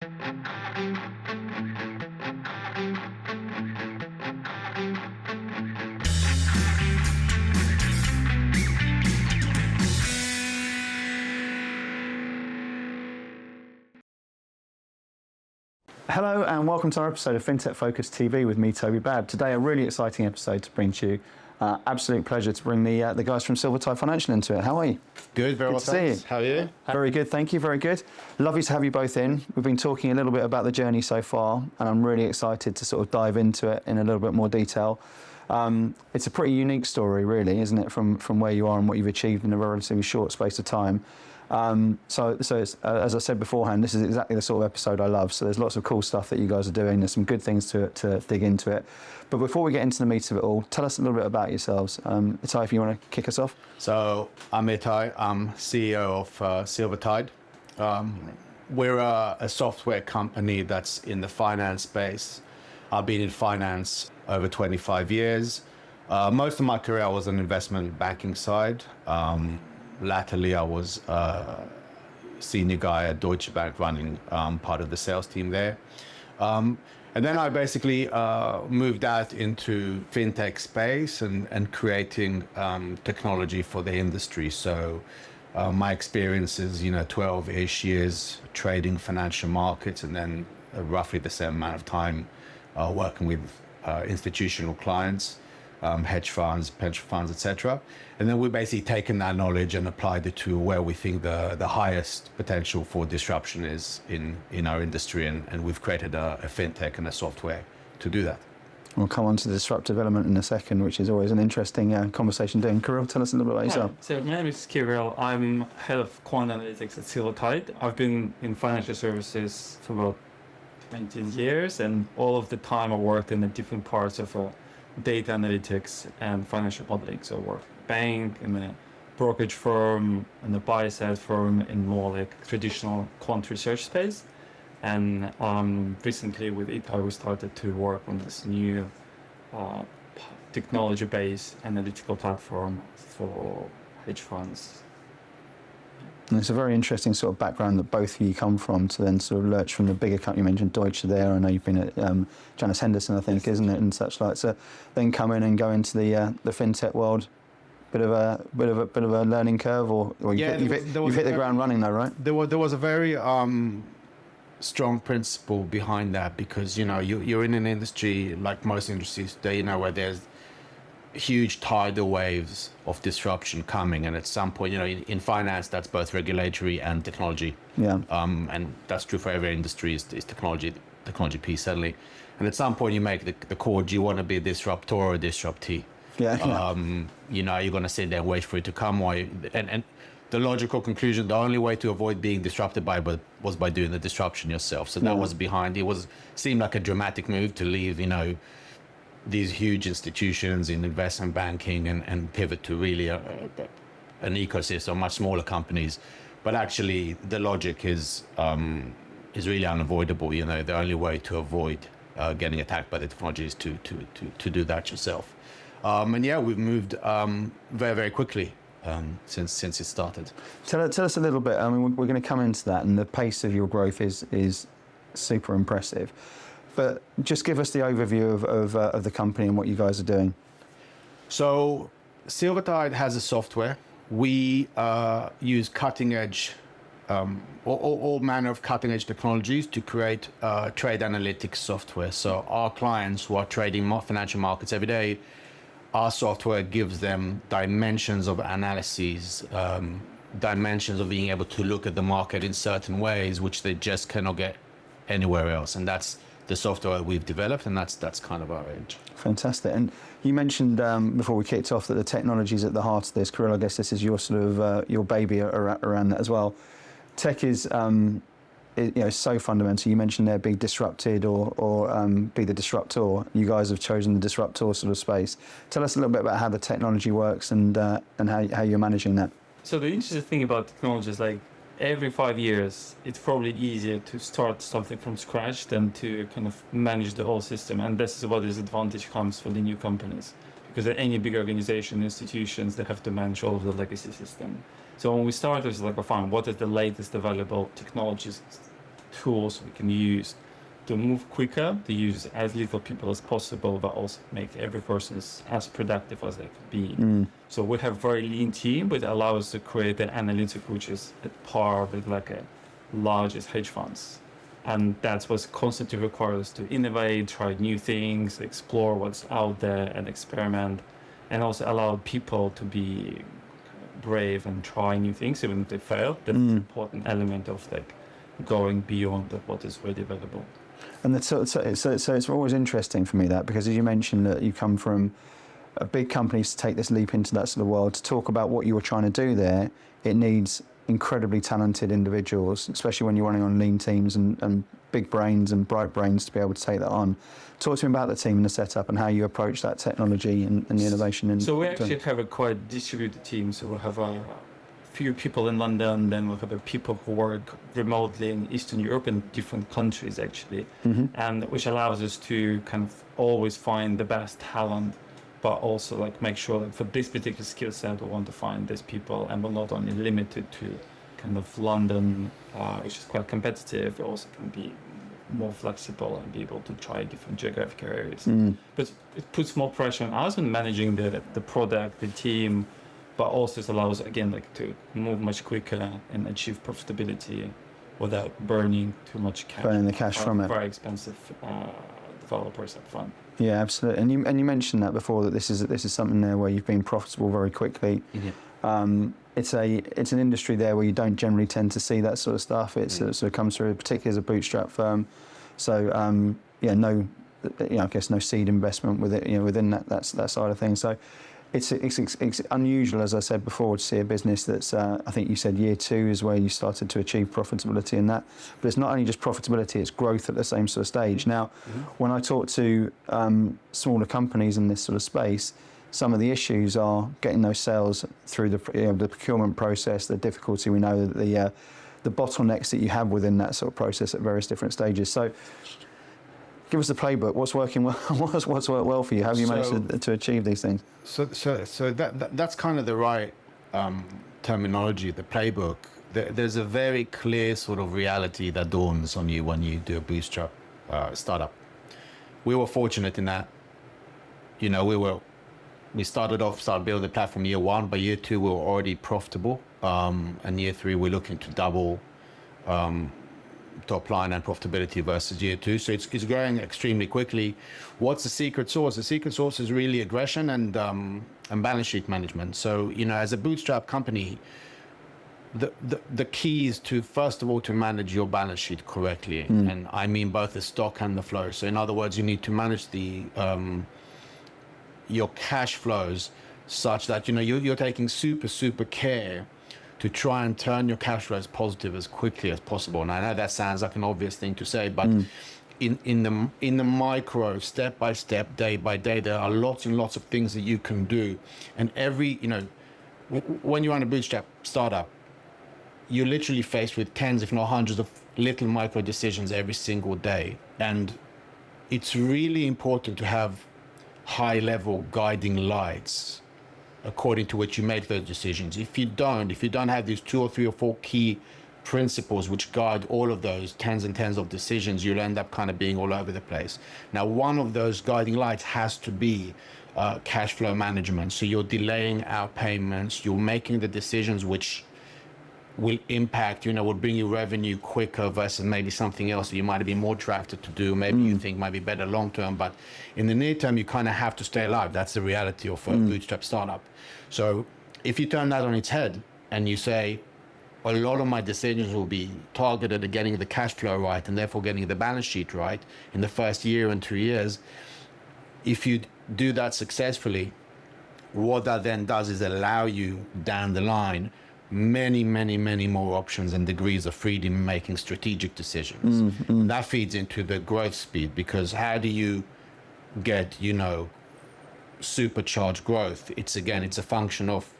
Hello and welcome to our episode of FinTechFocusTV with me, Toby Babb. Today a really exciting episode to bring to you. Absolute pleasure to bring the guys from SilverTide Financial into it. How are you? Good, very well, thanks. How are you? Very good, thank you, very good. Lovely to have you both in. We've been talking a little bit about the journey so far, and I'm really excited to sort of dive into it in a little bit more detail. It's a pretty unique story, really, isn't it, from where you are and what you've achieved in a relatively short space of time. So it's, as I said beforehand, this is exactly the sort of episode I love. So there's lots of cool stuff that you guys are doing. There's some good things to dig into it. But before we get into the meat of it all, tell us a little bit about yourselves. Itay, if you want to kick us off. So I'm Itay. I'm CEO of SilverTide. We're a software company that's in the finance space. I've been in finance over 25 years. Most of my career I was on investment banking side. Latterly, I was senior guy at Deutsche Bank running part of the sales team there. And then I basically moved out into FinTech space and creating technology for the industry. So my experience is, 12-ish years trading financial markets, and then roughly the same amount of time working with institutional clients. Hedge funds, pension funds, etc. And then we've basically taken that knowledge and applied it to where we think the highest potential for disruption is in our industry. And we've created a FinTech and a software to do that. We'll come on to the disruptive element in a second, which is always an interesting conversation doing. Kirill, tell us a little bit about yourself. So my name is Kirill. I'm head of quant analytics at SilverTide. I've been in financial services for about 20 years, and all of the time I worked in the different parts of data analytics and financial modeling. So I work at a bank, in a brokerage firm, in a buy-side firm, in more like traditional quant research space. And recently with Itay, we started to work on this new technology-based analytical platform for hedge funds. And it's a very interesting sort of background that both of you come from, to then sort of lurch from the bigger company. You mentioned Deutsche there. I know you've been at Janus, Henderson, I think, isn't it, and such like. So then come in and go into the FinTech world. Bit of a learning curve, or you've hit the ground running though, right? There was a very strong principle behind that, because you're in an industry like most industries today, where there's huge tidal waves of disruption coming, and at some point, in finance, that's both regulatory and technology. Yeah. And that's true for every industry. Is technology piece certainly. And at some point, you make the call: do you want to be a disruptor or a disruptee? Yeah. You're going to sit there and wait for it to come. And the logical conclusion: the only way to avoid being disrupted was by doing the disruption yourself. So that was behind. Seemed like a dramatic move to leave, these huge institutions in investment banking and pivot to really an ecosystem, much smaller companies. But actually, the logic is really unavoidable. The only way to avoid getting attacked by the technology is to do that yourself. And yeah, we've moved very, very quickly since it started. Tell us a little bit. I mean, we're going to come into that, and the pace of your growth is super impressive. But just give us the overview of the company and what you guys are doing. So SilverTide has a software. We use cutting edge, all manner of cutting edge technologies to create trade analytics software. So our clients who are trading financial markets every day, our software gives them dimensions of analyses, dimensions of being able to look at the market in certain ways, which they just cannot get anywhere else. And that's the software we've developed, and that's kind of our edge. Fantastic. And you mentioned before we kicked off that the technology is at the heart of this. Kirill, I guess this is your sort of your baby around that as well. Tech is so fundamental. You mentioned there be disrupted or be the disruptor. You guys have chosen the disruptor sort of space. Tell us a little bit about how the technology works and how you're managing that. So the interesting thing about technology is every 5 years, it's probably easier to start something from scratch than to kind of manage the whole system. And this is what this advantage comes for the new companies. Because at any big organization, institutions, they have to manage all of the legacy system. So when we started, it was fine, what is the latest available technologies tools we can use to move quicker, to use as little people as possible, but also make every person as productive as they can be. So we have very lean team, but it allows us to create an analytic which is at par with like a largest hedge funds. And that's what's constantly required us to innovate, try new things, explore what's out there and experiment, and also allow people to be brave and try new things even if they fail. That's an important element of like going beyond what is already available. And so it's always interesting for me that, because as you mentioned that you come from a big companies to take this leap into that sort of world, to talk about what you were trying to do there, it needs incredibly talented individuals, especially when you're running on lean teams and big brains and bright brains to be able to take that on. Talk to me about the team and the setup and how you approach that technology and the innovation. So we actually have a quite distributed team. So we'll have a few people in London, then we'll have people who work remotely in Eastern Europe in different countries actually, and which allows us to kind of always find the best talent, but also like make sure that for this particular skill set we want to find these people, and we're not only limited to kind of London, which is quite competitive, it also can be more flexible and be able to try different geographic areas. But it puts more pressure on us in managing the product, the team, but also it allows again like to move much quicker and achieve profitability without burning too much cash. Burning the cash from it. Very expensive developers up front. Yeah, absolutely. And you mentioned that before, that this is something there where you've been profitable very quickly. It's an industry there where you don't generally tend to see that sort of stuff. It sort of comes through, particularly as a bootstrap firm. So I guess no seed investment with it, within that side of things. So it's unusual, as I said before, to see a business that's I think you said year 2 is where you started to achieve profitability in that. But it's not only just profitability; it's growth at the same sort of stage. Now, when I talk to smaller companies in this sort of space, some of the issues are getting those sales through the procurement process, the difficulty we know, that the bottlenecks that you have within that sort of process at various different stages. So give us the playbook. What's working well? What's worked well for you? How have you managed to achieve these things? So that's kind of the right terminology, the playbook. There's a very clear sort of reality that dawns on you when you do a bootstrap startup. We were fortunate in that, we started building the platform year 1, but year 2 we were already profitable, and year 3 we're looking to double top line and profitability versus year 2. So it's growing extremely quickly. What's the secret sauce? The secret sauce is really aggression and balance sheet management. So as a bootstrap company, the key is to first of all to manage your balance sheet correctly, and I mean both the stock and the flow. So in other words, you need to manage your cash flows such that you're taking super care to try and turn your cash flows positive as quickly as possible. And I know that sounds like an obvious thing to say, but in the micro, step by step, day by day, there are lots and lots of things that you can do. And when you run a bootstrap startup, you're literally faced with tens, if not hundreds of little micro decisions every single day. And it's really important to have high level guiding lights according to which you make those decisions. If you don't have these 2 or 3 or 4 key principles which guide all of those tens and tens of decisions, you'll end up kind of being all over the place. Now, one of those guiding lights has to be cash flow management. So you're delaying out payments, you're making the decisions which will impact, will bring you revenue quicker versus maybe something else that you might be more attracted to do, maybe you think might be better long term, but in the near term you kind of have to stay alive. That's the reality of a bootstrap startup. So if you turn that on its head and you say, a lot of my decisions will be targeted at getting the cash flow right and therefore getting the balance sheet right in the first year and 2 years, if you do that successfully, what that then does is allow you down the line many more options and degrees of freedom in making strategic decisions. That feeds into the growth speed, because how do you get, supercharged growth? It's a function of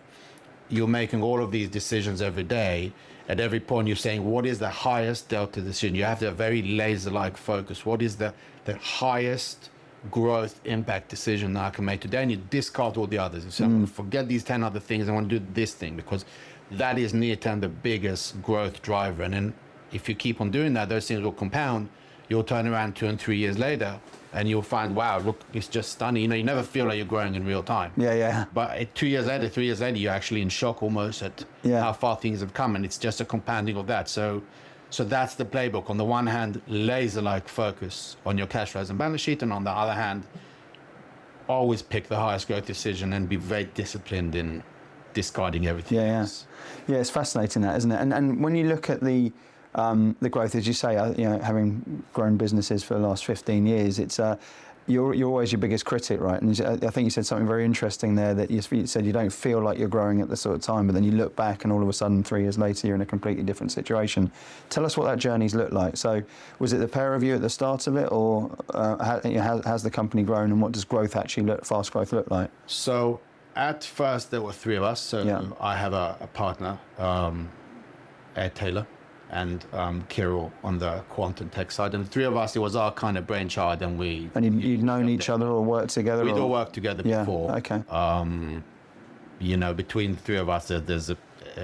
you're making all of these decisions every day. At every point you're saying, what is the highest delta decision? You have to have very laser-like focus. What is the highest growth impact decision that I can make today? And you discard all the others. You say, I'm going to forget these 10 other things. I want to do this thing because that is near term the biggest growth driver. And then if you keep on doing that, those things will compound. You'll turn around 2 and 3 years later and you'll find, wow, look, it's just stunning. You never feel like you're growing in real time. Yeah. But 2 years later, 3 years later, you're actually in shock almost at how far things have come. And it's just a compounding of that. So that's the playbook. On the one hand, laser-like focus on your cash flows and balance sheet. And on the other hand, always pick the highest growth decision and be very disciplined in discarding everything else. Yeah, it's fascinating that, isn't it? And when you look at the growth, as you say, having grown businesses for the last 15 years, it's you're always your biggest critic, right? And I think you said something very interesting there, that you said you don't feel like you're growing at the sort of time, but then you look back and all of a sudden 3 years later you're in a completely different situation. Tell us what that journey's looked like. So was it the pair of you at the start of it, or how's the company grown, and what does growth actually fast growth look like? So at first there were 3 of us. So I have a partner, Ed Taylor, and Kirill on the quantum tech side. And the 3 of us, it was our kind of brainchild, and you'd known each other or worked together? We'd all worked together before. Okay. Between the 3 of us, there's a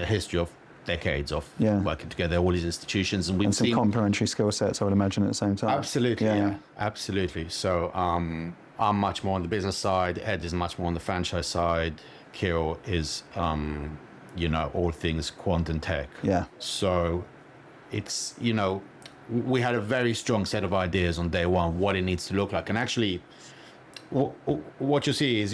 history of decades of working together, all these institutions. And we've seen complementary skill sets, I would imagine, at the same time. Absolutely, absolutely. So I'm much more on the business side. Ed is much more on the franchise side. Kirill is, all things quantum tech. Yeah. So it's, we had a very strong set of ideas on day one, what it needs to look like. And actually, what you see is,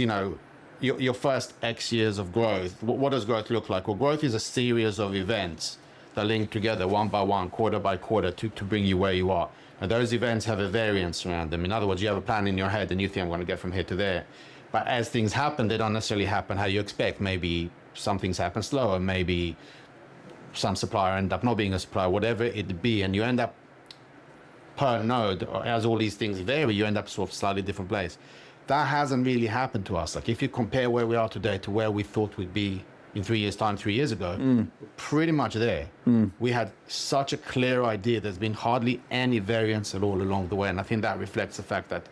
your first X years of growth. What does growth look like? Well, growth is a series of events that link together one by one, quarter by quarter, to bring you where you are. And those events have a variance around them. In other words, you have a plan in your head and you think, I'm going to get from here to there. But as things happen, they don't necessarily happen how you expect. Maybe some things happen slower. Maybe some supplier end up not being a supplier, whatever it be, and you end up per node, or as all these things vary, you end up sort of slightly different place. That hasn't really happened to us. Like if you compare where we are today to where we thought we'd be in 3 years' time, 3 years ago, we're pretty much there. We had such a clear idea. There's been hardly any variance at all along the way, and I think that reflects the fact that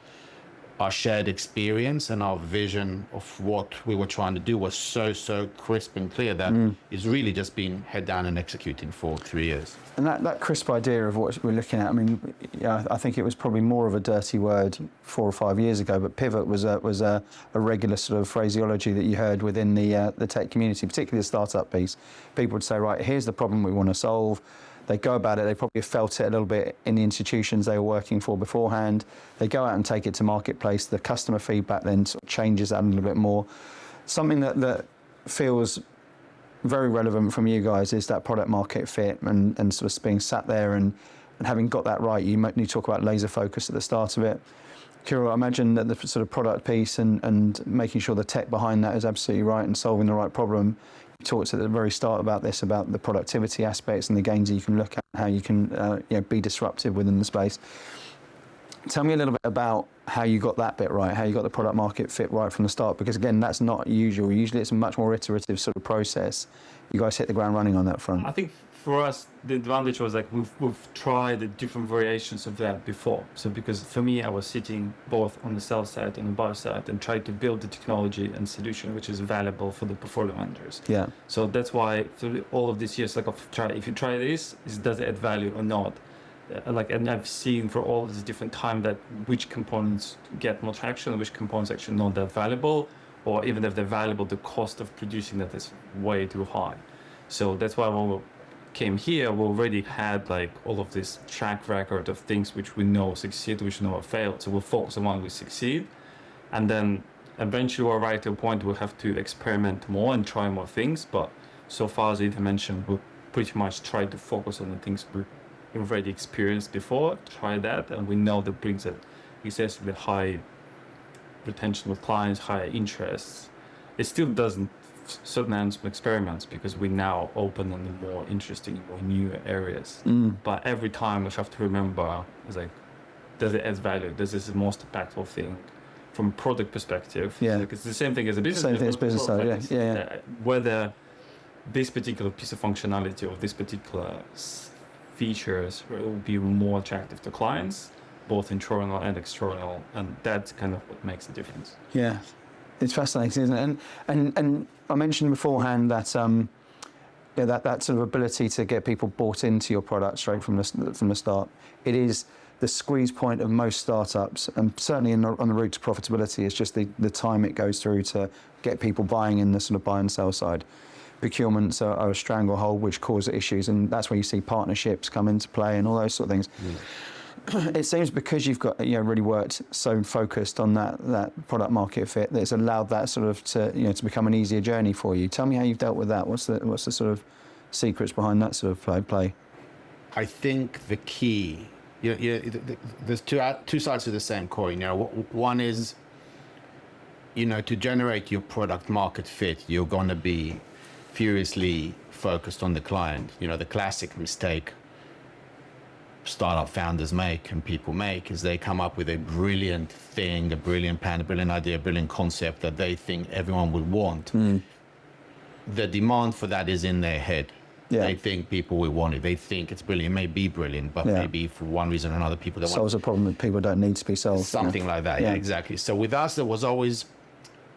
our shared experience and our vision of what we were trying to do was so crisp and clear that it's really just been head down and executing for 3 years. And that crisp idea of what we're looking at, I mean, I think it was probably more of a dirty word 4 or 5 years ago, but pivot was a regular sort of phraseology that you heard within the tech community, particularly the startup piece. People would say, right, here's the problem we want to solve. They go about it, they probably felt it a little bit in the institutions they were working for beforehand. They go out and take it to marketplace. The customer feedback then sort of changes that a little bit more. Something that feels very relevant from you guys is that product market fit and sort of being sat there and having got that right. You talk about laser focus at the start of it. Kirill, I imagine that the sort of product piece and making sure the tech behind that is absolutely right and solving the right problem. You talked at the very start about the productivity aspects and the gains that you can look at, how you can be disruptive within the space. Tell me a little bit about how you got that bit right, how you got the product market fit right from the start, because again, that's not usual. Usually it's a much more iterative sort of process. You guys hit the ground running on that front. I think for us, the advantage was like we've tried the different variations of that before. So because for me, I was sitting both on the sell side and the buy side and tried to build the technology and solution which is valuable for the portfolio managers. Yeah. So that's why through all of these years, if you try this, does it add value or not? And I've seen for all this different time that which components get more traction and which components actually not that valuable, or even if they're valuable, the cost of producing that is way too high. So that's why when we came here, we already had like all of this track record of things which we know succeed, which we know have failed. So we'll focus on one we succeed, and then eventually we'll arrive to a point we'll have to experiment more and try more things. But so far, as Itay mentioned, we pretty much tried to focus on the things we've already experienced before, try that, and we know that brings it excessively high retention with clients, higher interests. It still doesn't certain experiments because we now open on the more interesting, more new areas. But every time we have to remember, it's like, does it add value? Does this is the most impactful thing from a product perspective? Yeah. Like it's the same thing as a business. Same thing as business side, yeah. Whether this particular piece of functionality or this particular features will be more attractive to clients, both internal and external, and that's kind of what makes the difference. Yeah, it's fascinating, isn't it? And I mentioned beforehand that that sort of ability to get people bought into your product straight from the start. It is the squeeze point of most startups, and certainly on the route to profitability, is just the time it goes through to get people buying in the sort of buy and sell side. Procurements are a stranglehold which cause issues, and that's where you see partnerships come into play and all those sort of things. It seems because you've got really worked so focused on that product market fit that it's allowed that sort of to become an easier journey for you. Tell me how you've dealt with that. What's the sort of secrets behind that sort of play? I think the key, there's two sides to the same coin. One is, to generate your product market fit, you're going to be furiously focused on the client. The classic mistake startup founders make and people make is they come up with a brilliant thing, a brilliant plan, a brilliant idea, a brilliant concept that they think everyone will want. The demand for that is in their head. They think people will want it. They think it's brilliant. It may be brilliant, but maybe for one reason or another, people don't want it. Solves a problem that people don't need to be solved. Something like that, yeah, exactly. So with us, there was always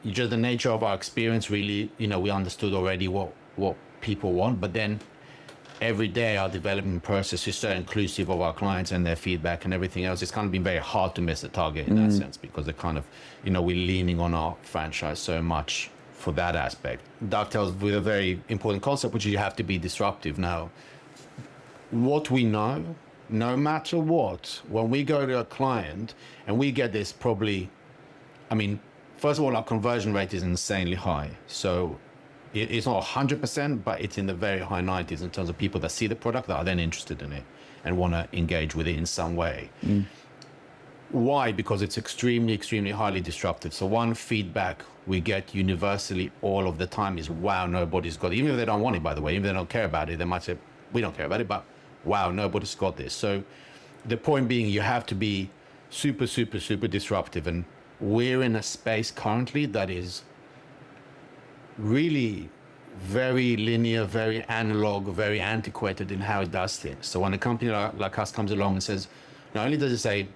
just the nature of our experience, really, we understood already what people want, but then every day our development process is so inclusive of our clients and their feedback and everything else. It's kind of been very hard to miss the target in that sense, because they're kind of, we're leaning on our franchise so much for that aspect. Dovetails with a very important concept, which is you have to be disruptive. Now, what we know, no matter what, when we go to a client, and we get this probably, first of all, our conversion rate is insanely high. So it's not 100%, but it's in the very high 90s in terms of people that see the product that are then interested in it and want to engage with it in some way. Why? Because it's extremely, extremely highly disruptive. So one feedback we get universally all of the time is, wow, nobody's got it. Even if they don't want it, by the way, even if they don't care about it, they might say, we don't care about it, but wow, nobody's got this. So the point being, you have to be super, super, super disruptive. And we're in a space currently that is really very linear, very analog, very antiquated in how it does things. So when a company like us comes along and says, not only does it say,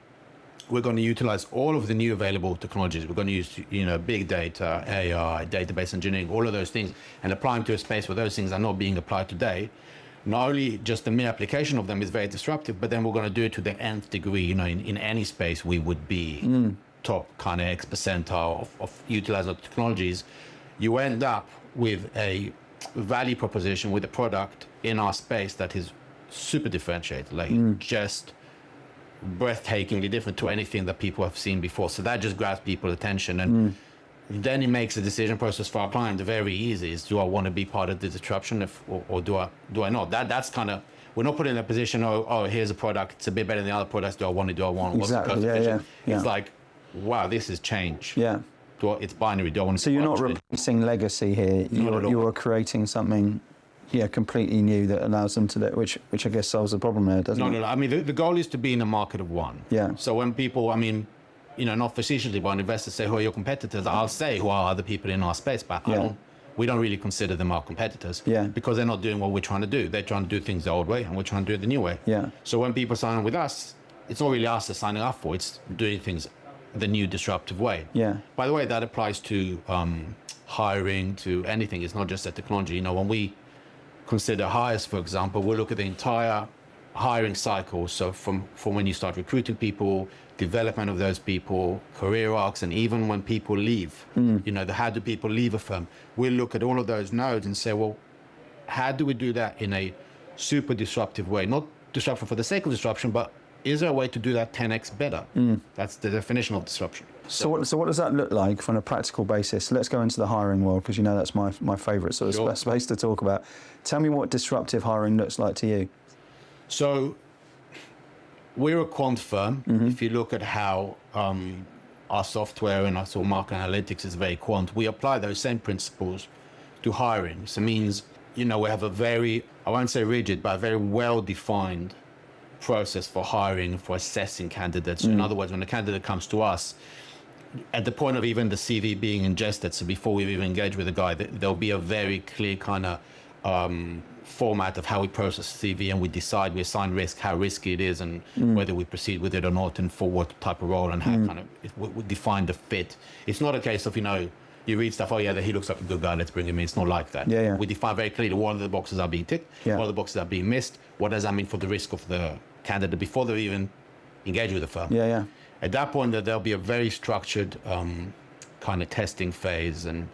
we're going to utilize all of the new available technologies, we're going to use, big data, AI, database engineering, all of those things, and apply them to a space where those things are not being applied today. Not only just the mere application of them is very disruptive, but then we're going to do it to the nth degree. In any space we would be top kind of X percentile of utilizing technologies. You end up with a value proposition with a product in our space that is super differentiated, just breathtakingly different to anything that people have seen before. So that just grabs people's attention, and then it makes the decision process for our client very easy. Is, do I want to be part of the disruption, or do I not? That's kind of, we're not put in a position, oh, here's a product, it's a bit better than the other products. Do I want it? Exactly. It's like, wow, this is change. It's binary. Do I want to? So you're not replacing legacy here. You're creating something, completely new that allows them to do, which I guess solves the problem there, doesn't it? No. The goal is to be in a market of one. So when people, not facetiously, but when investors say, who are your competitors? I'll say, who are other people in our space, but we don't really consider them our competitors, because they're not doing what we're trying to do. They're trying to do things the old way, and we're trying to do it the new way. So when people sign up with us, it's not really us they're signing up for. It's doing things the new disruptive way. By the way, that applies to hiring, to anything. It's not just a technology. When we consider hires, for example, we'll look at the entire hiring cycle. So from when you start recruiting people, development of those people, career arcs, and even when people leave, how do people leave a firm? We'll look at all of those nodes and say, well, how do we do that in a super disruptive way? Not disruption for the sake of disruption, but is there a way to do that 10x better? That's the definition of disruption. So what does that look like from a practical basis? Let's go into the hiring world, because that's my favourite sort of space to talk about. Tell me what disruptive hiring looks like to you. So we're a quant firm. If you look at how our software and our sort of market analytics is very quant, we apply those same principles to hiring. So it means, we have a very, I won't say rigid, but a very well-defined process for hiring, for assessing candidates. In other words, when a candidate comes to us, at the point of even the CV being ingested, so before we even engage with the guy, there'll be a very clear kind of format of how we process CV, and we assign risk, how risky it is, and whether we proceed with it or not, and for what type of role, and how we define the fit. It's not a case of, you read stuff, oh yeah, he looks like a good guy, let's bring him in. It's not like that. Yeah, yeah. We define very clearly what are the boxes are being ticked, Yeah. what are the boxes are being missed, what does that mean for the risk of the candidate before they even engage with the firm. Yeah, yeah. At that point, there'll be a very structured kind of testing phase and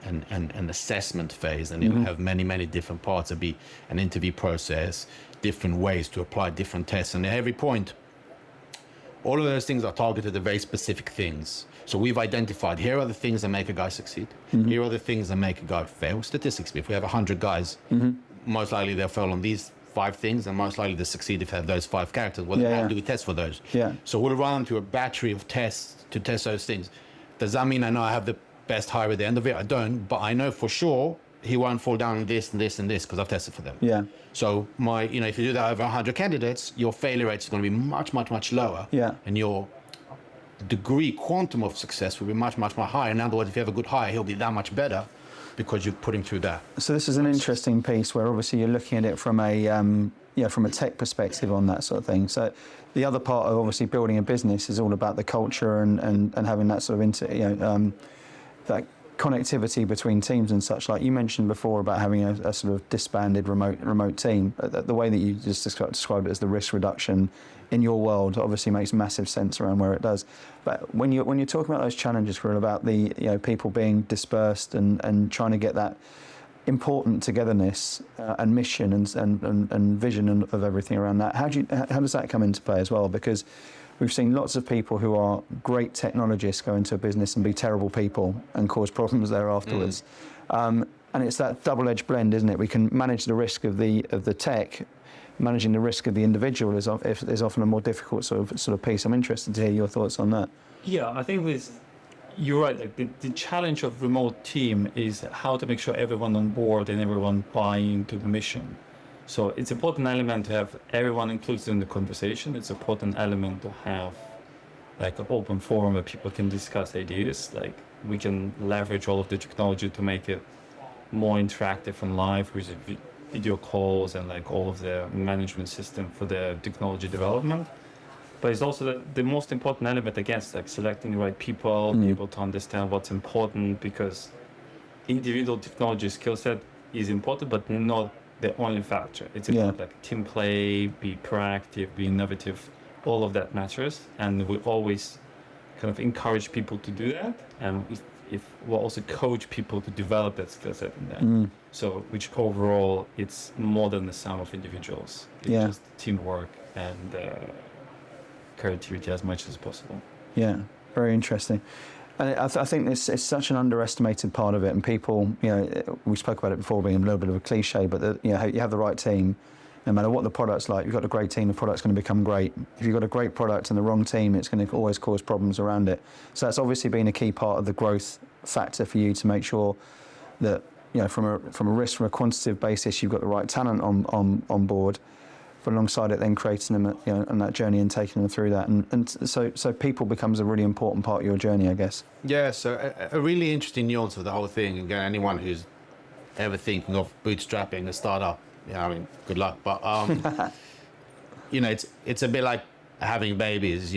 assessment phase, and it'll have many different parts. There'll be an interview process, different ways to apply different tests, and at every point, all of those things are targeted at very specific things. So we've identified, here are the things that make a guy succeed. Here are the things that make a guy fail. Statistically, if we have 100 guys, most likely they'll fail on these 5 things, and most likely they'll succeed if they have those 5 characters. Well, Yeah, how yeah. do we test for those? Yeah. So we'll run through a battery of tests to test those things. Does that mean I know I have the best hire at the end of it? I don't, but I know for sure he won't fall down in this and this and this because I've tested for them. Yeah. So if you do that over 100 candidates, your failure rate is going to be much lower. Yeah. And your degree, quantum of success will be much more higher. In other words, if you have a good hire, he'll be that much better because you put him through that. So this is an interesting piece where obviously you're looking at it from a from a tech perspective on that sort of thing. So the other part of obviously building a business is all about the culture and having that sort of that connectivity between teams and such. Like you mentioned before about having a sort of disbanded remote team. The way that you just described it as the risk reduction in your world obviously makes massive sense around where it does. But when you're talking about those challenges, Kirill, about the people being dispersed and trying to get that important togetherness and mission and vision of everything around that, how does that come into play as well? Because we've seen lots of people who are great technologists go into a business and be terrible people and cause problems there afterwards. And it's that double-edged blend, isn't it? We can manage the risk of the tech. Managing the risk of the individual is often a more difficult sort of piece. I'm interested to hear your thoughts on that. Yeah, I think you're right. Like the challenge of remote team is how to make sure everyone on board and everyone buying into the mission. So it's an important element to have everyone included in the conversation. It's an important element to have like an open forum where people can discuss ideas. Like we can leverage all of the technology to make it more interactive and live with video calls and like all of the management system for the technology development. But it's also the most important element against like selecting the right people, be able to understand what's important, because individual technology skill set is important, but not the only factor. It's about like team play, be proactive, be innovative, all of that matters. And we always kind of encourage people to do that. And if we'll also coach people to develop that skill set in that. So which overall, it's more than the sum of individuals. It's just teamwork and creativity as much as possible. Yeah, very interesting. And I think it's such an underestimated part of it. And people, we spoke about it before being a little bit of a cliche, but you have the right team. No matter what the product's like, you've got a great team, the product's going to become great. If you've got a great product and the wrong team, it's going to always cause problems around it. So that's obviously been a key part of the growth factor for you to make sure that, from a risk, from a quantitative basis, you've got the right talent on board. But alongside it, then creating them, on that journey and taking them through that, and so people becomes a really important part of your journey, I guess. Yeah. So a really interesting nuance of the whole thing. Again, anyone who's ever thinking of bootstrapping a startup, good luck. But it's a bit like having babies.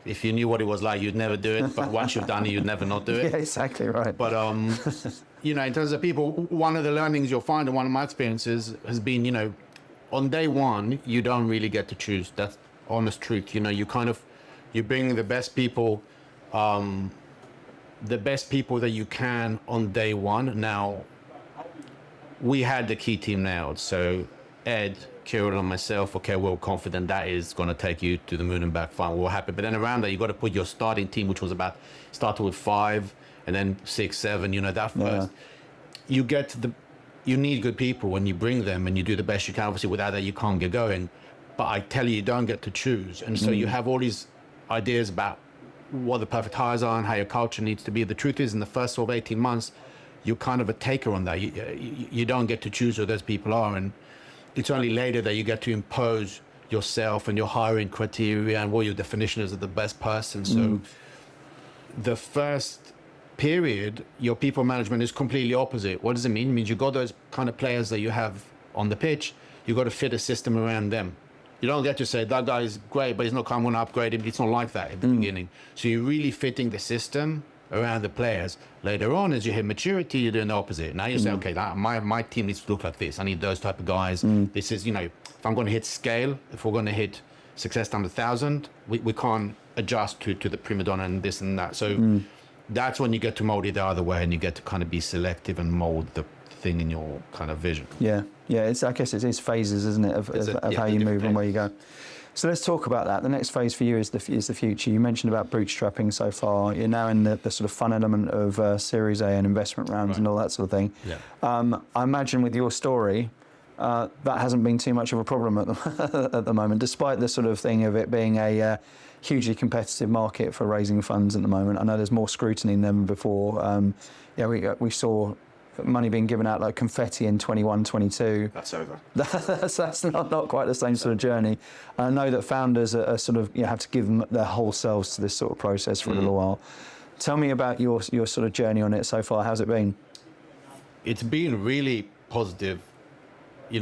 If you knew what it was like, you'd never do it. But once you've done it, you'd never not do it. Yeah, exactly right. But in terms of people, one of the learnings you'll find, and one of my experiences has been, on day one, you don't really get to choose. That's honest truth. You bring the best people that you can on day one. Now, we had the key team nailed. So Ed, Kirill, and myself, okay, we're confident that is going to take you to the moon and back. Fine, we're happy. But then around that, you got to put your starting team, which was started with 5 and then 6, 7, that first. Yeah. You need good people when you bring them, and you do the best you can. Obviously, without that, you can't get going. But I tell you don't get to choose. And so you have all these ideas about what the perfect hires are and how your culture needs to be. The truth is, in the first sort of 18 months, you're kind of a taker on that. You don't get to choose who those people are. And it's only later that you get to impose yourself and your hiring criteria and what your definition is of the best person. So the first period, your people management is completely opposite. What does it mean? It means you got those kind of players that you have on the pitch. You got to fit a system around them. You don't get to say that guy is great, but he's not going to upgrade him. It's not like that at the beginning. So you're really fitting the system around the players. Later on, as you hit maturity, you're doing the opposite. Now you say, okay, my team needs to look like this. I need those type of guys. This is, if I'm going to hit scale, if we're going to hit success times 1,000, we can't adjust to the prima donna and this and that. So that's when you get to mold it the other way, and you get to kind of be selective and mold the thing in your kind of vision. Yeah. I guess it is phases, isn't it, of how you move and where you go. So let's talk about that. The next phase for you is the future. You mentioned about bootstrapping so far. You're now in the sort of fun element of Series A and investment rounds and all that sort of thing. Yeah. I imagine with your story, that hasn't been too much of a problem at the moment, despite the sort of thing of it being a hugely competitive market for raising funds at the moment. I know there's more scrutiny than before. We saw money being given out like confetti in 21, 22. That's over. that's not quite the same sort of journey. I know that founders are sort of have to give them their whole selves to this sort of process for a little while. Tell me about your sort of journey on it so far. How's it been? It's been really positive,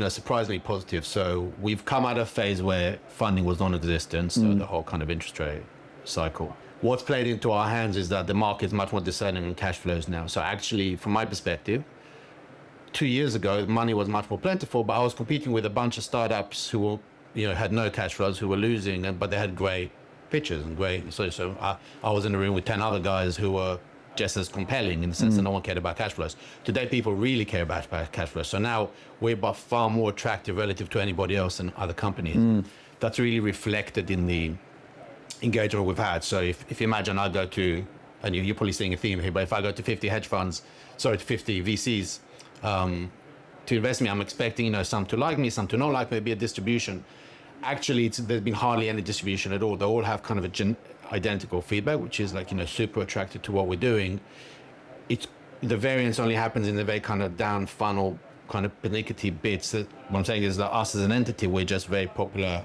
surprisingly positive. So we've come out of a phase where funding was non-existent, so the whole kind of interest rate cycle. What's played into our hands is that the market is much more discerning in cash flows now. So actually, from my perspective, 2 years ago, money was much more plentiful, but I was competing with a bunch of startups who had no cash flows, who were losing, but they had great pitches and great. So I was in a room with 10 other guys who were just as compelling in the sense that no one cared about cash flows. Today, people really care about cash flows. So now we're by far more attractive relative to anybody else and other companies. That's really reflected in the engagement we've had. So if you imagine I go to, and you're probably seeing a theme here, but if I go to 50 50 VCs to invest in me, I'm expecting, some to like me, some to not like me, maybe a distribution. Actually, there's been hardly any distribution at all. They all have kind of identical feedback, which is like, super attracted to what we're doing. The variance only happens in the very kind of down funnel, kind of pernickety bits. That what I'm saying is that us as an entity, we're just very popular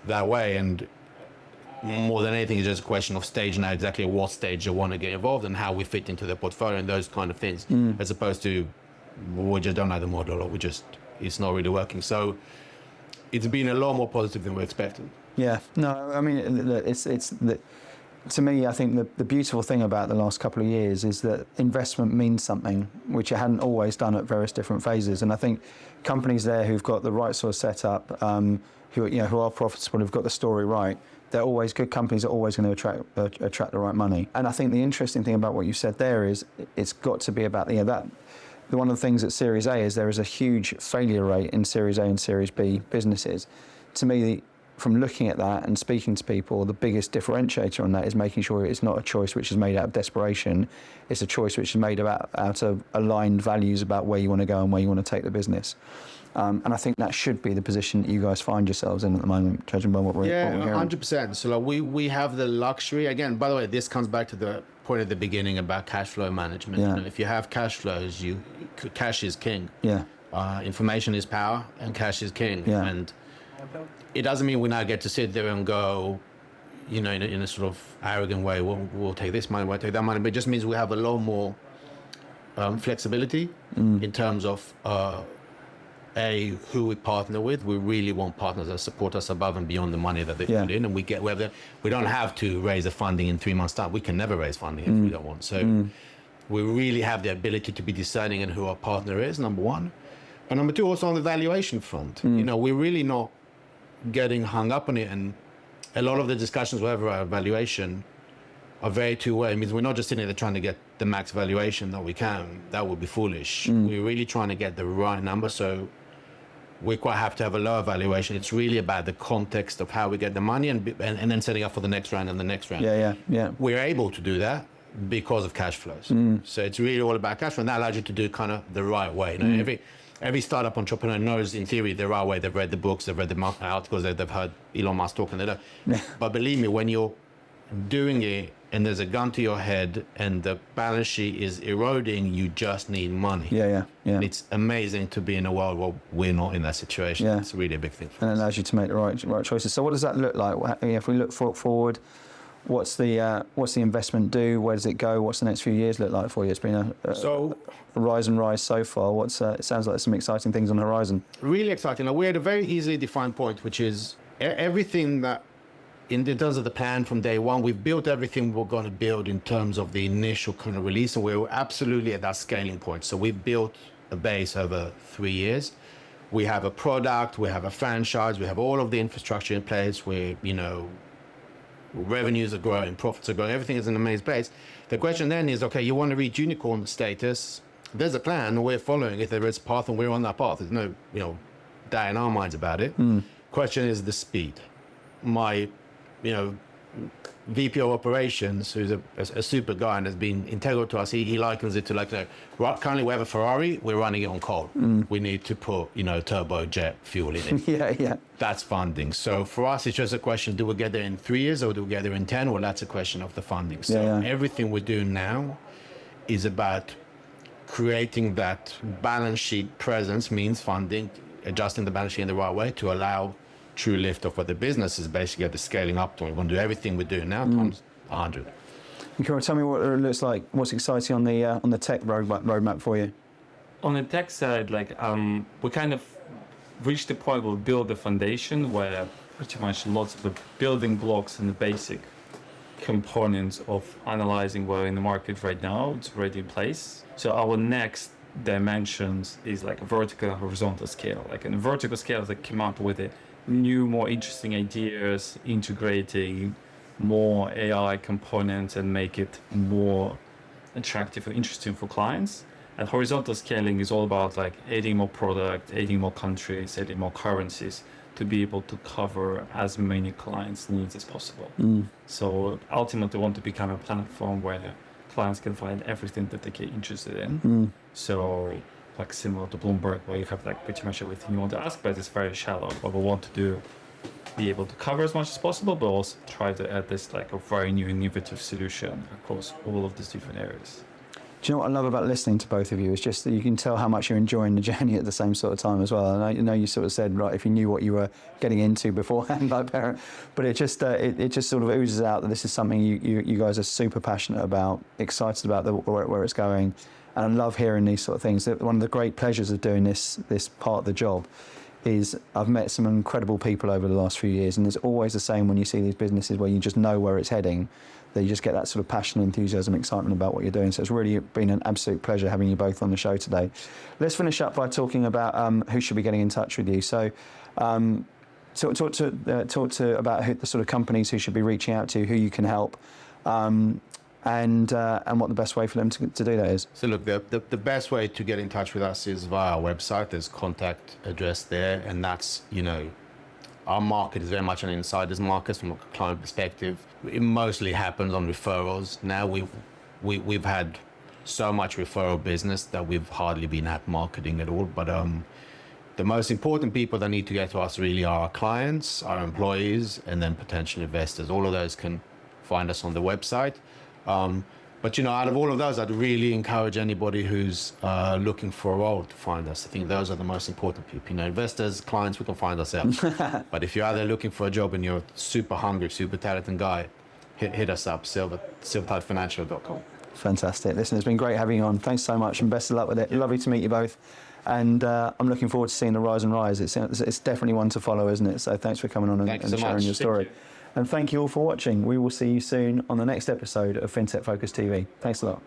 that way. And more than anything, it's just a question of stage now, exactly at what stage you want to get involved and how we fit into the portfolio and those kind of things, as opposed to we just don't like the model or it's not really working. So it's been a lot more positive than we expected. Yeah, no, I mean, to me, I think the beautiful thing about the last couple of years is that investment means something, which it hadn't always done at various different phases. And I think companies there who've got the right sort of setup, who are profitable, who've got the story right, they're always good companies, are always going to attract the right money. And I think the interesting thing about what you said there is it's got to be about that. One of the things at Series A is there is a huge failure rate in Series A and Series B businesses. To me, from looking at that and speaking to people, the biggest differentiator on that is making sure it's not a choice which is made out of desperation. It's a choice which is made out of aligned values about where you want to go and where you want to take the business. And I think that should be the position that you guys find yourselves in at the moment, judging by what we're hearing. 100%. So we have the luxury. Again, by the way, this comes back to the point at the beginning about cash flow management. Yeah. If you have cash flows, cash is king. Yeah. Information is power, and cash is king. Yeah. And it doesn't mean we now get to sit there and go, in a sort of arrogant way, we'll take this money, we'll take that money. But it just means we have a lot more flexibility in terms of who we partner with. We really want partners that support us above and beyond the money that they put in, and we don't have to raise the funding in 3 months' time. We can never raise funding if we don't want. So we really have the ability to be discerning in who our partner is, number one. And number two, also on the valuation front. We're really not getting hung up on it, and a lot of the discussions we have about valuation are very two-way. It means we're not just sitting there trying to get the max valuation that we can. That would be foolish. We're really trying to get the right number, so we quite have to have a lower valuation. It's really about the context of how we get the money and then setting up for the next round and the next round. Yeah. We're able to do that because of cash flows. So it's really all about cash flow, and that allows you to do it kind of the right way. Every startup entrepreneur knows, in theory, the right way. They've read the books, they've read the articles, they've heard Elon Musk talking. But believe me, when you're doing it and there's a gun to your head and the balance sheet is eroding, you just need money. Yeah. It's amazing to be in a world where we're not in that situation. Yeah. It's really a big thing. And it allows you to make the right choices. So what does that look like? If we look forward, what's the investment do? Where does it go? What's the next few years look like for you? It's been a rise and rise so far. It sounds like there's some exciting things on the horizon. Really exciting. We're at a very easily defined point, which is everything that in terms of the plan from day one, we've built everything we're going to build in terms of the initial kind of release, and we're absolutely at that scaling point. So we've built a base over 3 years. We have a product, we have a franchise, we have all of the infrastructure in place where, revenues are growing, profits are growing, everything is in the main base. The question then is, okay, you want to reach unicorn status. There's a plan, we're following it, there is a path, and we're on that path. There's no, doubt in our minds about it. Question is the speed. My, VP of operations, who's a super guy and has been integral to us, he likens it to currently we have a Ferrari, we're running it on coal. We need to put, turbojet fuel in it. Yeah. That's funding. So for us, it's just a question, do we get there in 3 years or do we get there in 10? Well, that's a question of the funding. So everything we're doing now is about creating that balance sheet presence, means funding, adjusting the balance sheet in the right way to allow true lift of what the business is basically at the scaling up to. We want to do everything we're doing now times 100. Kirill, tell me what it looks like. What's exciting on the tech roadmap for you? On the tech side, we kind of reached the point where we build the foundation where pretty much lots of the building blocks and the basic components of analyzing what in the market right now, it's already in place. So our next dimensions is like a vertical and horizontal scale. Like in a vertical scale, they come up with a new, more interesting ideas, integrating more AI components and make it more attractive and interesting for clients. And horizontal scaling is all about adding more product, adding more countries, adding more currencies to be able to cover as many clients' needs as possible. So ultimately, we want to become a platform where clients can find everything that they get interested in. So similar to Bloomberg, where you have pretty much everything you want to ask, but it's very shallow. What we want to do, be able to cover as much as possible, but also try to add this a very new innovative solution across all of these different areas. Do you know what I love about listening to both of you? It's just that you can tell how much you're enjoying the journey at the same sort of time as well. And I know you sort of said, right, if you knew what you were getting into beforehand, but it just sort of oozes out that this is something you guys are super passionate about, excited about where it's going. And I love hearing these sort of things. One of the great pleasures of doing this part of the job is I've met some incredible people over the last few years, and it's always the same when you see these businesses where you just know where it's heading, that you just get that sort of passion, enthusiasm, excitement about what you're doing. So it's really been an absolute pleasure having you both on the show today. Let's finish up by talking about who should be getting in touch with you. So talk to about the sort of companies who should be reaching out to, who you can help. And what the best way for them to do that is. So look, the best way to get in touch with us is via our website. There's contact address there, and that's, our market is very much an insider's market from a client perspective. It mostly happens on referrals. Now we've had so much referral business that we've hardly been at marketing at all. But the most important people that need to get to us really are our clients, our employees, and then potential investors. All of those can find us on the website. But out of all of those, I'd really encourage anybody who's looking for a role to find us. I think those are the most important people. Investors, clients, we can find ourselves. But if you're out there looking for a job and you're a super hungry, super talented guy, hit us up, SilverTideFinancial.com. Fantastic. Listen, it's been great having you on. Thanks so much, and best of luck with it. Lovely to meet you both. And I'm looking forward to seeing the rise and rise. It's definitely one to follow, isn't it? So thanks for coming on and sharing your story. And thank you all for watching. We will see you soon on the next episode of FinTech Focus TV. Thanks a lot.